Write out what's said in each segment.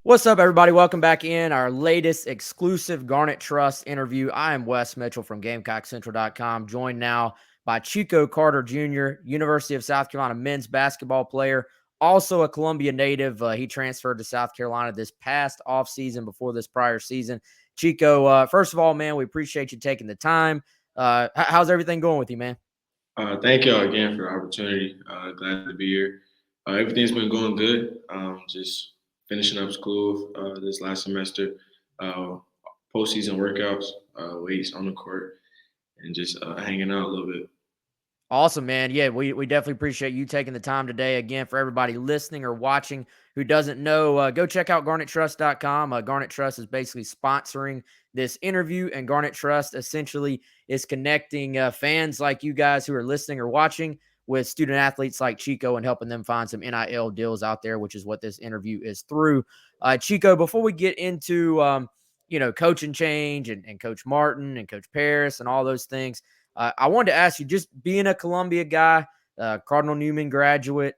What's up, everybody? Welcome back in our latest exclusive Garnet Trust interview. I am Wes Mitchell from GamecockCentral.com, joined now by Chico Carter Jr., University of South Carolina men's basketball player, also a Columbia native. He transferred to South Carolina this past offseason before this prior season. Chico, first of all, man, we appreciate you taking the time. How's everything going with you, man? Thank y'all again for the opportunity. Glad to be here. Everything's been going good. Just finishing up school this last semester, uh, postseason workouts, weights on the court, and just hanging out a little bit. Awesome, man. Yeah, we definitely appreciate you taking the time today. Again, for everybody listening or watching who doesn't know, go check out GarnetTrust.com. Garnet Trust is basically sponsoring this interview, and Garnet Trust essentially is connecting fans like you guys who are listening or watching with student athletes like Chico and helping them find some NIL deals out there, which is what this interview is through. Chico, before we get into coaching change and Coach Martin and Coach Paris and all those things, I wanted to ask you, just being a Columbia guy, Cardinal Newman graduate,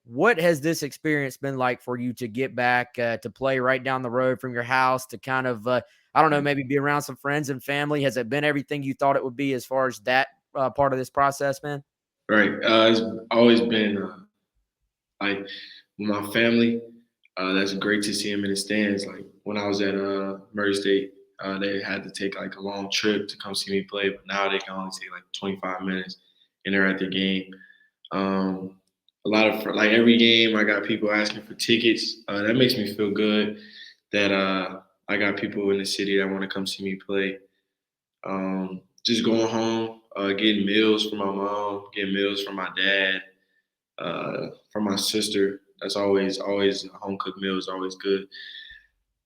what has this experience been like for you to get back to play right down the road from your house to kind of, I don't know, maybe be around some friends and family? Has it been everything you thought it would be as far as that part of this process, man? Right. It's always been like with my family. That's great to see them in the stands. Like when I was at Murray State, they had to take like a long trip to come see me play, but now they can only take like 25 minutes and they're at the game. Um, a lot of like every game, I got people asking for tickets. That makes me feel good that I got people in the city that want to come see me play. Just going home, getting meals from my mom, getting meals from my dad, from my sister. That's always home cooked meal is always good.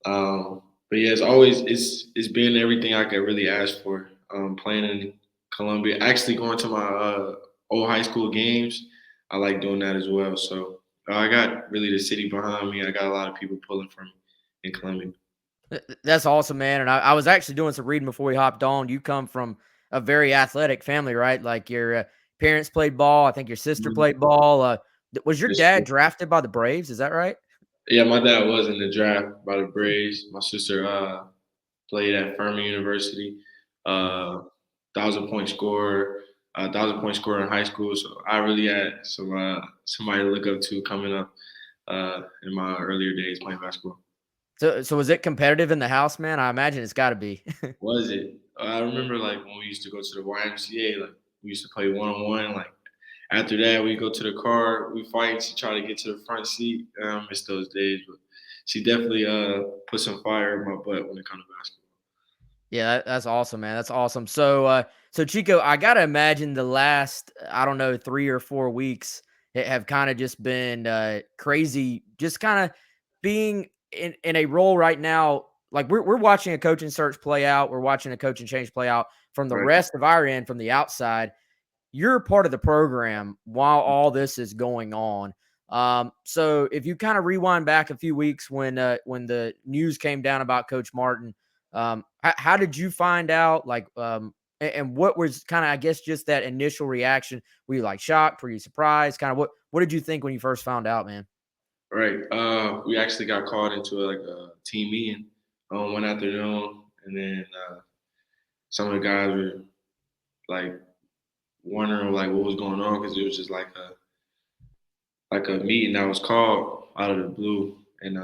But yeah, it's been everything I could really ask for. Playing in Columbia, actually going to my old high school games. I like doing that as well. So I got really the city behind me. I got a lot of people pulling for me in Columbia. That's awesome, man. And I was actually doing some reading before we hopped on. You come from a very athletic family, right? Like your parents played ball. I think your sister Mhm. played ball. Was your That's dad true. drafted by the Braves? Is that right? Yeah, my dad was in the draft by the Braves. My sister played at Furman University. 1,000 point scorer, 1,000 point scorer in high school. So I really had somebody to look up to coming up in my earlier days playing basketball. So was it competitive in the house, man? I imagine it's got to be. Was it? I remember like when we used to go to the YMCA, like we used to play 1-on-1. Like after that, we go to the car, we fight to try to get to the front seat. I miss those days, but she definitely put some fire in my butt when it comes to basketball. Yeah, that's awesome, man. That's awesome. So Chico, I gotta imagine the last, I don't know, 3 or 4 weeks have kind of just been crazy. Just kind of being in a role right now. Like we're watching a coaching search play out. We're watching a coaching change play out from the Right. rest of our end, from the outside. You're part of the program while all this is going on. So if you kind of rewind back a few weeks when the news came down about Coach Martin, how did you find out? Like, and what was kind of, I guess, just that initial reaction? Were you like shocked? Were you surprised? Kind of what did you think when you first found out, man? Right. We actually got called into like a team meeting one afternoon, and then some of the guys were like wondering like what was going on because it was just like a meeting that was called out of the blue, and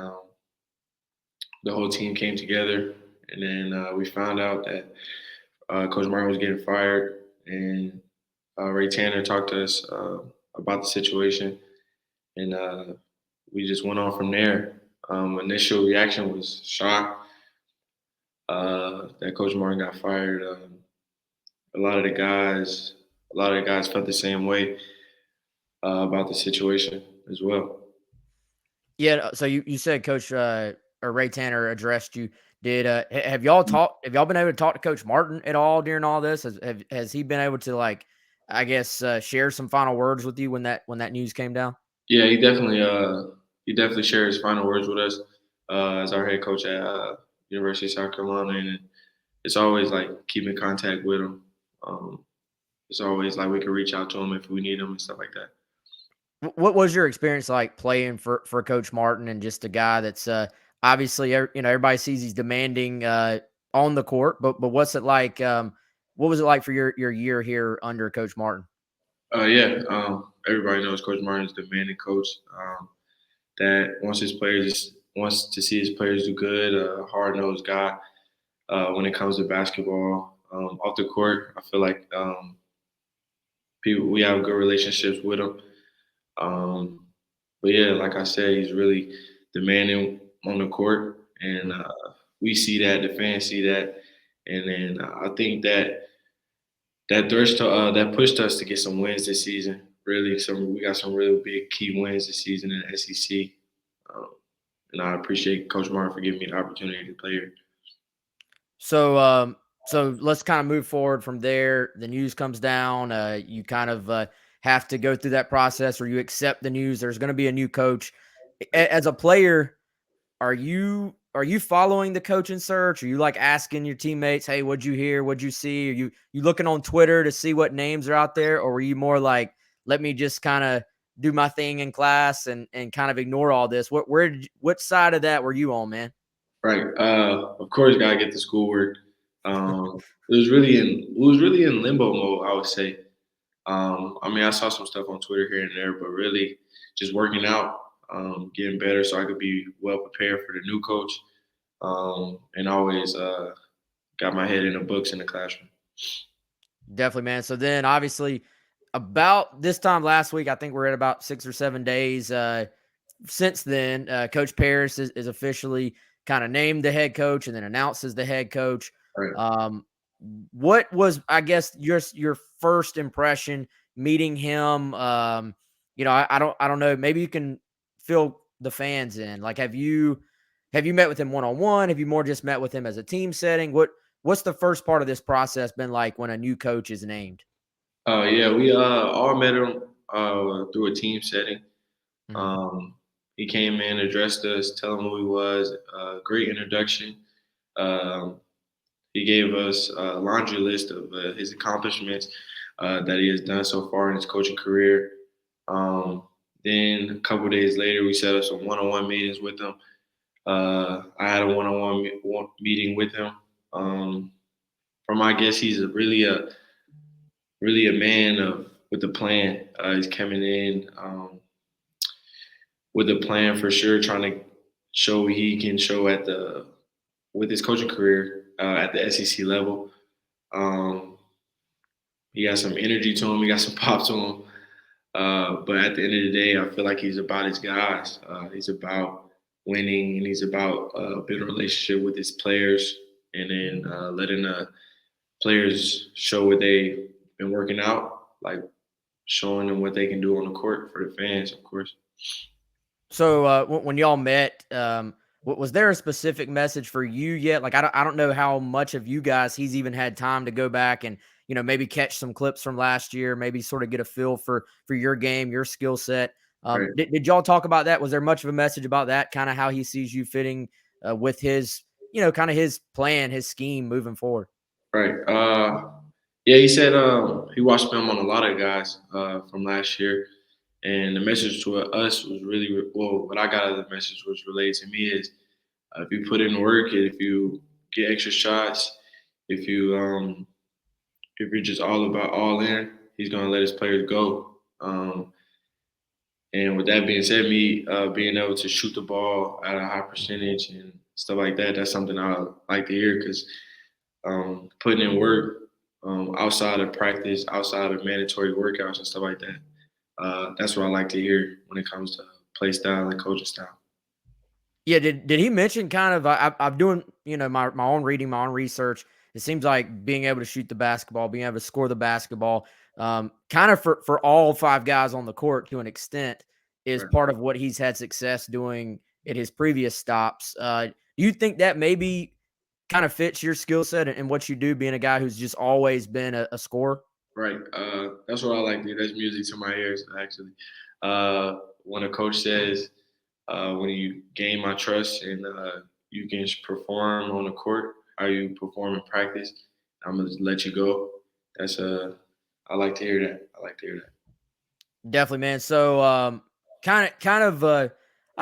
the whole team came together, and then we found out that Coach Martin was getting fired, and Ray Tanner talked to us about the situation, and we just went on from there. Initial reaction was shock that Coach Martin got fired. A lot of the guys, a lot of the guys felt the same way about the situation as well. Yeah. So you said Coach or Ray Tanner addressed you. Did have y'all talked? Have y'all been able to talk to Coach Martin at all during all this? Has he been able to, like, I guess, share some final words with you when that news came down? Yeah, he definitely shared his final words with us as our head coach at University of South Carolina, and it's always like keep in contact with him. Um, it's always like we can reach out to him if we need him and stuff like that. What was your experience like playing for Coach Martin and just a guy that's obviously, everybody sees he's demanding on the court, but what's it like? What was it like for your year here under Coach Martin? Yeah, everybody knows Coach Martin is the demanding coach that wants to see his players do good. Hard nosed guy when it comes to basketball. Off the court, I feel like we have good relationships with him. Um, but yeah, like I said, he's really demanding on the court, and we see that. The fans see that, and then I think that pushed us to get some wins this season. Really, we got some really big key wins this season in the SEC, um, and I appreciate Coach Martin for giving me the opportunity to play here. So let's kind of move forward from there. The news comes down. You kind of have to go through that process, or you accept the news. There's going to be a new coach. As a player, are you following the coaching search? Are you like asking your teammates, "Hey, what'd you hear? What'd you see?" Are you looking on Twitter to see what names are out there, or were you more like, "Let me just kind of do my thing in class and kind of ignore all this"? What side of that were you on, man? Right. Of course, gotta get the schoolwork. It was really in limbo mode, I would say. I mean, I saw some stuff on Twitter here and there, but really just working out, getting better so I could be well prepared for the new coach, and always got my head in the books in the classroom. Definitely, man. So then, obviously, about this time last week, I think we're at about 6 or 7 days. Since then, Coach Paris is officially kind of named the head coach and then announced as the head coach. Right. Um, what was, I guess, your first impression meeting him? I don't know. Maybe you can fill the fans in. Like, have you met with him one on one? Have you more just met with him as a team setting? What's the first part of this process been like when a new coach is named? Yeah, we all met him through a team setting. Mhm. Um, he came in, addressed us, tell him who he was. Great introduction. Um, he gave us a laundry list of his accomplishments that he has done so far in his coaching career. Um, then a couple days later, we set up some one-on-one meetings with him. I had a one-on-one meeting with him. From my guess, he's really a man of with a plan. He's coming in with a plan for sure, trying to show what he can show at the with his coaching career at the SEC level. Um, he got some energy to him. He got some pop to him. But at the end of the day, I feel like he's about his guys. He's about winning, and he's about building a relationship with his players, and then letting the players show what they've been working out, like showing them what they can do on the court for the fans, of course. So when y'all met, was there a specific message for you yet? Like I don't know how much of you guys he's even had time to go back and maybe catch some clips from last year, maybe sort of get a feel for your game, your skill set. Right, Did y'all talk about that? Was there much of a message about that? Kind of how he sees you fitting with his kind of his plan, his scheme moving forward. right. Yeah, he said he watched film on a lot of guys from last year, and the message to us was really well. What I got out of the message was relayed to me is if you put in work and if you get extra shots, if you if you're just all about all in, he's gonna let his players go. And with that being said, me being able to shoot the ball at a high percentage and stuff like that, that's something I like to hear because putting in work outside of practice, outside of mandatory workouts and stuff like that, that's what I like to hear when it comes to play style and coaching style. Yeah, did he mention kind of I'm doing, my own reading, my own research. It seems like being able to shoot the basketball, being able to score the basketball, kind of for all five guys on the court to an extent is Right. part of what he's had success doing at his previous stops. Do you think that maybe kind of fits your skill set and what you do, being a guy who's just always been a scorer? Right. That's what I like to hear. That's music to my ears, actually. When a coach says, when you gain my trust and you can perform on the court, how you perform in practice, I'm gonna let you go. That's I like to hear that. I like to hear that. Definitely, man. So, kind of,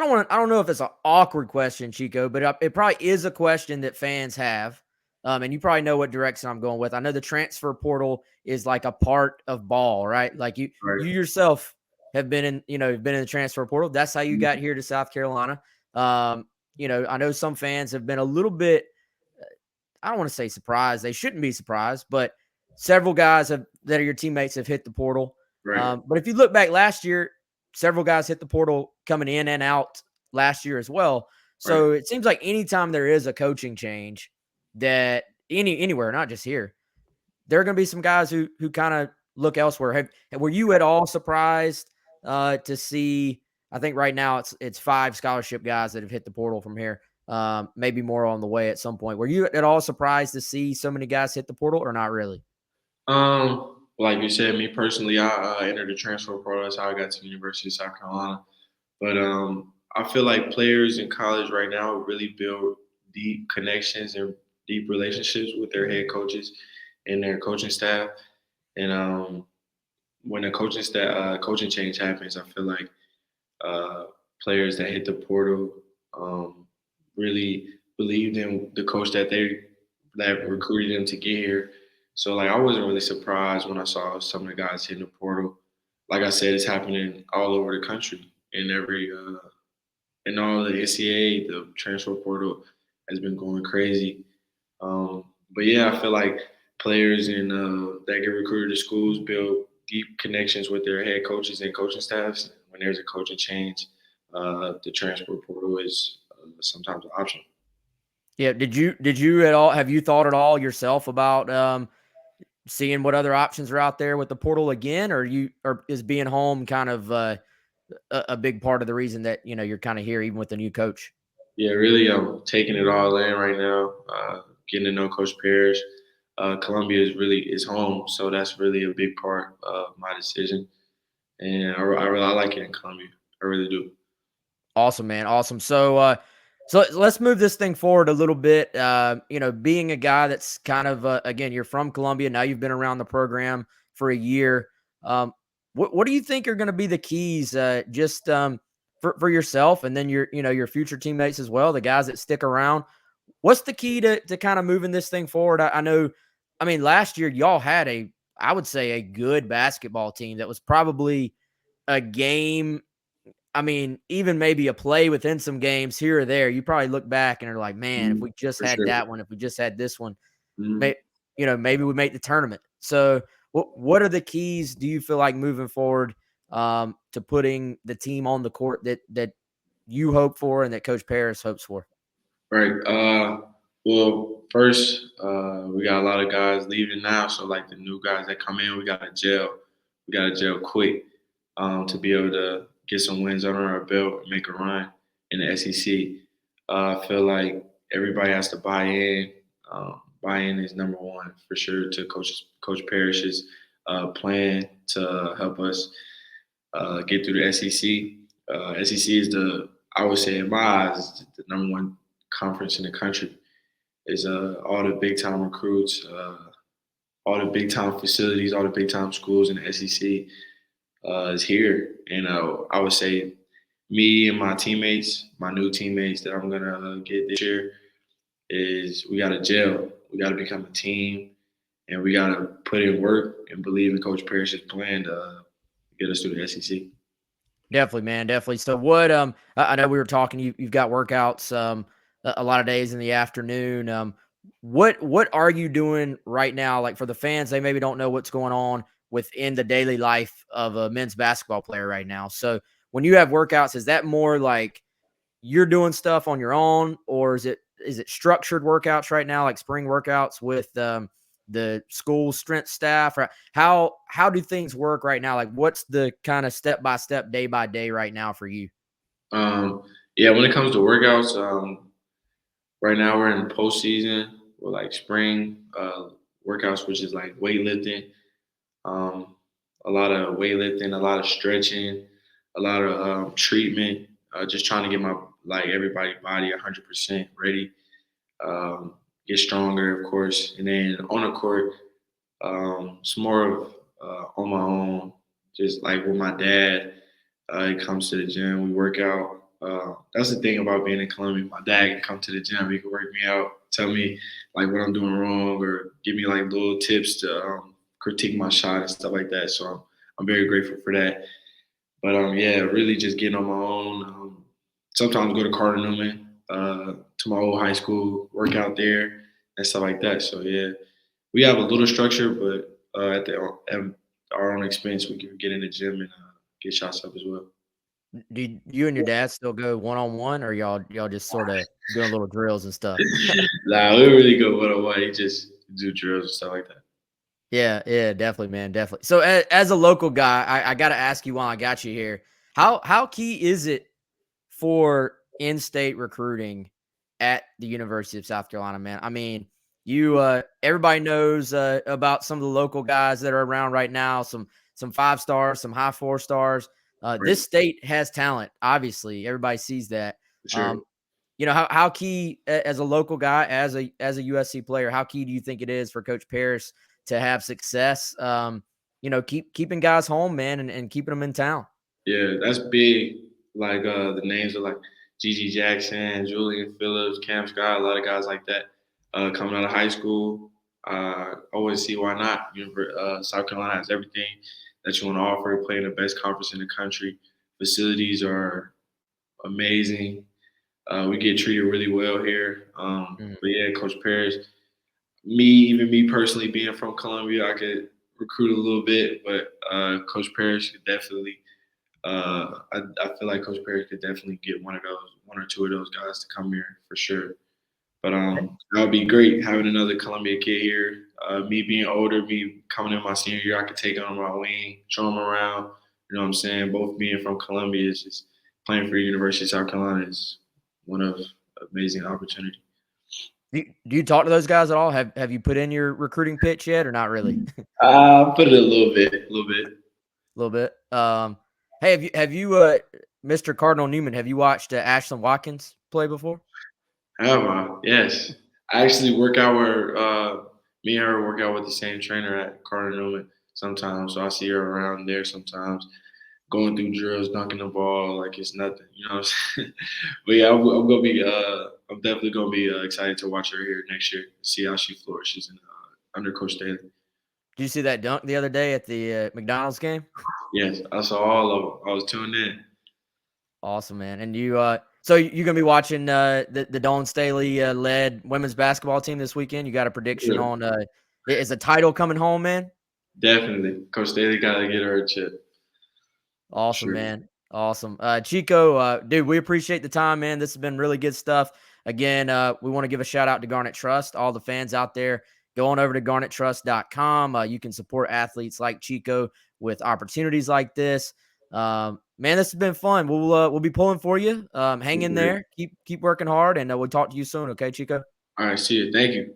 I don't know if it's an awkward question, Chico, but it probably is a question that fans have. And you probably know what direction I'm going with. I know the transfer portal is like a part of ball, right? Like Right. you yourself have been in, been in the transfer portal. That's how you got here to South Carolina. Um, I know some fans have been a little bit, I don't want to say surprised. They shouldn't be surprised, but several guys that are your teammates have hit the portal. Right. But if you look back last year, several guys hit the portal coming in and out last year as well. Right. So it seems like anytime there is a coaching change that anywhere, not just here, there are going to be some guys who kind of look elsewhere. Were you at all surprised to see? I think right now it's 5 scholarship guys that have hit the portal from here. Maybe more on the way at some point. Were you at all surprised to see so many guys hit the portal, or not really? Like you said, me personally, I entered the transfer portal. That's how I got to the University of South Carolina. But I feel like players in college right now really build deep connections and deep relationships with their head coaches and their coaching staff. And when a coaching change happens, I feel like uh, players that hit the portal really believed in the coach that recruited them to get here. So like I wasn't really surprised when I saw some of the guys hitting the portal. Like I said, it's happening all over the country in every in all the NCAA. The transfer portal has been going crazy. But yeah, I feel like players and that get recruited to schools build deep connections with their head coaches and coaching staffs. When there's a coaching change, the transfer portal is sometimes an option. Yeah. Did you at all have you thought at all yourself about seeing what other options are out there with the portal again, or is being home kind of a big part of the reason that you're kind of here even with the new coach? Yeah, really, I'm taking it all in right now. Getting to know Coach Parrish. Columbia is home, so that's really a big part of my decision. And I really I like it in Columbia. I really do. Awesome, man. Awesome. So let's move this thing forward a little bit. Being a guy that's kind of again, you're from Columbia. Now you've been around the program for a year. Um, what do you think are going to be the keys, just for yourself, and then your future teammates as well, the guys that stick around? What's the key to kind of moving this thing forward? I know, I mean, last year y'all had I would say a good basketball team that was probably a game. I mean, even maybe a play within some games here or there, you probably look back and are like, man, if we just For had sure. that one, if we just had this one, Mhm. maybe we make the tournament. So what are the keys do you feel like moving forward to putting the team on the court that you hope for and that Coach Paris hopes for? Right. Well, first, we got a lot of guys leaving now, so like the new guys that come in, we got to gel. We got to gel quick to be able to get some wins under our belt and make a run in the SEC. I feel like everybody has to buy in. Buy-in is number one for sure to Coach Parrish's plan to help us get through the SEC. SEC is I would say in my eyes, the number one conference in the country. Is all the big time recruits, all the big time facilities, all the big time schools in the SEC is here. And I would say me and my teammates, my new teammates that I'm gonna get this year, is we got to gel. We got to become a team, and we got to put in work and believe in Coach Parrish's plan to get us through the SEC. Definitely, man. Definitely. So what, I know we were talking, you've got workouts, a lot of days in the afternoon. What are you doing right now? Like for the fans, they maybe don't know what's going on within the daily life of a men's basketball player right now. So when you have workouts, is that more like you're doing stuff on your own, or is it structured workouts right now, like spring workouts with the school strength staff? Or how do things work right now? Like what's the kind of step by step, day by day right now for you? Um, yeah, when it comes to workouts, right now we're in postseason or like spring workouts, which is like weightlifting. Um, a lot of weightlifting, a lot of stretching, a lot of treatment. Just trying to get my like everybody's body 100% ready. Get stronger, of course, and then on the court, it's more of on my own. Just like with my dad, he comes to the gym, we work out. That's the thing about being in Columbia. My dad can come to the gym. He can work me out, tell me like what I'm doing wrong, or give me like little tips to critique my shot and stuff like that. So I'm very grateful for that. But yeah, really just getting on my own. Sometimes go to Carter Newman, to my old high school, work out there and stuff like that. So yeah, we have a little structure, but at our own expense, we can get in the gym and get shots up as well. Do you and your dad still go one on one, or y'all just sort of doing little drills and stuff? Nah, we really go one on one. He just do drills and stuff like that. Yeah, yeah, definitely, man, definitely. So as a local guy, I got to ask you while I got you here, how key is it for in-state recruiting at the University of South Carolina, man? I mean, everybody knows about some of the local guys that are around right now, some 5 stars, some high 4 stars. Right, This state has talent, obviously. Everybody sees that. for sure. Um, how key as a local guy, as a USC player, how key do you think it is for Coach Paris to have success? Keeping guys home, man, and keeping them in town. Yeah, that's big. Like the names of like Gigi Jackson, Julian Phillips, Cam Scott, a lot of guys like that coming out of high school. Always see why not. South Carolina has everything that you want to offer. Playing the best conference in the country. Facilities are amazing. We get treated really well here. Mhm. But yeah, Coach Paris, even me personally being from Columbia, I could recruit a little bit, but Coach Paris could definitely I feel like Coach Perry could definitely get one or two of those guys to come here for sure. But that would be great having another Columbia kid here. Me being older, me coming in my senior year, I could take on my wing, show them around. You know what I'm saying? Both being from Columbia is just playing for the University of South Carolina is one of amazing opportunity. Do you talk to those guys at all? Have you put in your recruiting pitch yet, or not really? Put it a little bit, a little bit. A little bit. Hey, have you, Mr. Cardinal Newman? Have you watched Ashlyn Watkins play before? Have I? Yes. I actually work out where me and her work out with the same trainer at Carter Newman sometimes. So I see her around there sometimes, going through drills, dunking the ball like it's nothing. You know what I'm saying? But yeah, I'm gonna be I'm definitely gonna be excited to watch her here next year, see how she flourishes under Coach Staley. Did you see that dunk the other day at the McDonald's game? Yes, I saw all of them. I was tuned in. Awesome, man. And so you're gonna be watching the Dawn Staley led women's basketball team this weekend. You got a prediction Yeah, on is the title coming home, man? definitely. Coach Staley gotta get her a chip. For Awesome, sure. man. Awesome. Chico, dude, we appreciate the time, man. This has been really good stuff. Again, we want to give a shout out to Garnet Trust, all the fans out there. Go on over to GarnetTrust.com. You can support athletes like Chico with opportunities like this. Man, this has been fun. We'll be pulling for you. Hang in there. Keep working hard, and we'll talk to you soon. Okay, Chico. All right, see you. Thank you.